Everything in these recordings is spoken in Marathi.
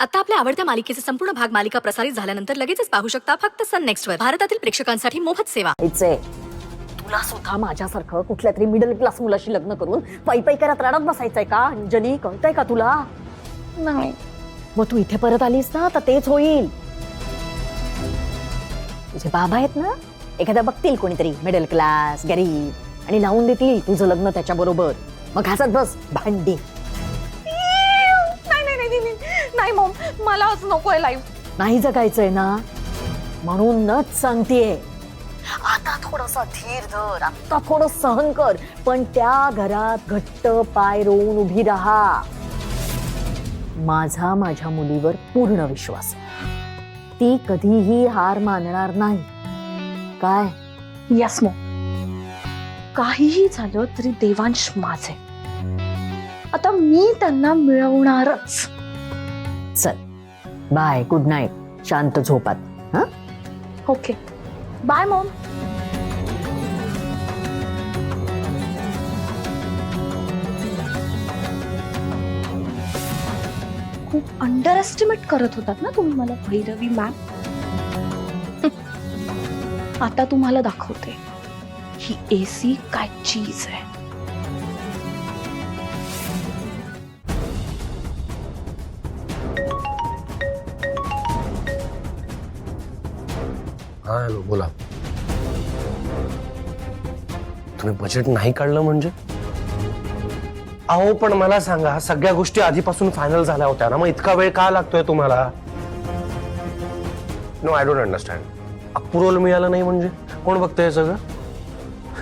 आता आपल्या आवडत्या मालिकेचे संपूर्ण भाग मालिका प्रसारित झाल्यानंतर लगेचच पाहू शकता फक्त सन नेक्स्ट वर. भारतातील प्रेक्षकांसाठी मोफत सेवा. तुला सुद्धा माझ्यासारखं कुठल्या तरी मिडल क्लास मुलाशी लग्न करून पै करत रडत बसायचंय का अंजली? कळतंय का तुला? नाही. मग तू इथे परत आलीस ना तर तेच होईल. तुझे बाबा आहेत ना, एखाद्या बघतील कोणीतरी मिडल क्लास गरीब आणि लावून देतील तुझं लग्न त्याच्या बरोबर. मग हसत बस भांडी. नाही मॉम, मला आज नकोय लाईफ. नाही जगायचंय ना, म्हणूनच सांगतेय. आता थोडासा धीर धर, आता थोडं सहन कर, पण त्या घरात घट्ट पाय रोवून उभी राहा. माझ्या मुलीवर पूर्ण विश्वास आहे. ती कधीही हार मानणार नाही. काय? यस मॉम, काहीही झालं तरी देवांश माझे. आता मी त्यांना मिळवणारच. चल बाय, गुड नाईट, शांत झोपात. हा, ओके, बाय मॉम. खूप अंडर एस्टिमेट करत होतात ना तुम्ही मला, भैरवी मॅम. आता तुम्हाला दाखवते ही एसी काय चीज आहे. हा हॅलो, बोला. तुम्ही बजेट नाही काढलं म्हणजे? अहो पण मला सांगा, सगळ्या गोष्टी आधीपासून फायनल झाल्या होत्या ना, मग इतका वेळ का लागतोय तुम्हाला? No, I don't understand. Approval मिळालं नाही म्हणजे कोण बघतंय हे सगळं?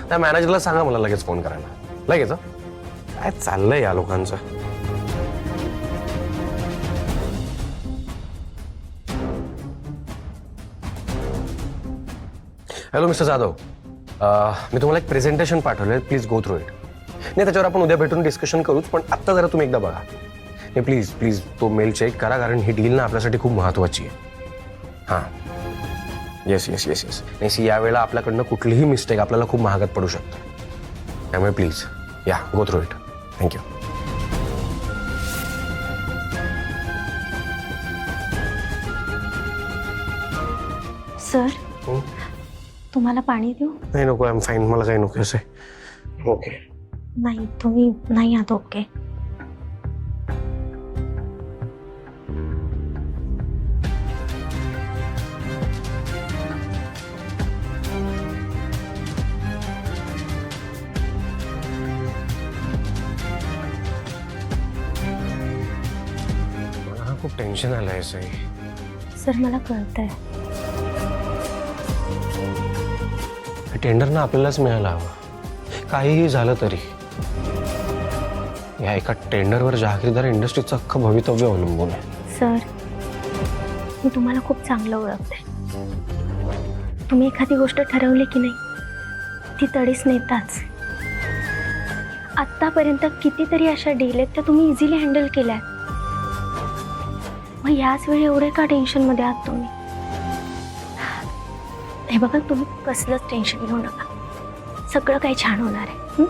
त्या मॅनेजरला सांगा मला लगेच फोन करायला. लगेच. काय चाललंय या लोकांचं? हॅलो मिस्टर जाधव, मी तुम्हाला एक प्रेझेंटेशन पाठवलंय, प्लीज गो थ्रू इट. नाही, त्याच्यावर आपण उद्या भेटून डिस्कशन करूच, पण आत्ता जरा तुम्ही एकदा बघा. नाही प्लीज प्लीज तो मेल चेक करा, कारण ही डील ना आपल्यासाठी खूप महत्वाची आहे. हां, येस येस येस येस. नाही सी, यावेळेला आपल्याकडनं कुठलीही मिस्टेक आपल्याला खूप महागात पडू शकते. त्यामुळे प्लीज या, गो थ्रू इट. थँक्यू. सर, तुम्हाला पाणी देऊ? नाही नको, आय एम फाईन, मला काही नको असं. ओके. नाही, तुम्ही नाही आहात ओके? मला खूप टेन्शन आलंय सई. सर, मला कळतंय. टेंडर ना आपल्यालाच मिळायला हवं, काहीही झालं तरी. या एका टेंडरवर जहागीरदार इंडस्ट्रीचं अख्खं भवितव्य अवलंबून आहे. सर, मी तुम्हाला खूप चांगलं ओळखते. तुम्ही एखादी गोष्ट ठरवली की नाही, ती तडीच नेताच. आत्तापर्यंत कितीतरी अशा डील आहेत त्या तुम्ही इझिली हँडल केल्या. मग याच वेळी एवढे का टेन्शनमध्ये आहात तुम्ही? हे बघा, तुम्ही कसलंच टेन्शन घेऊ नका. सगळं काही छान होणार आहे.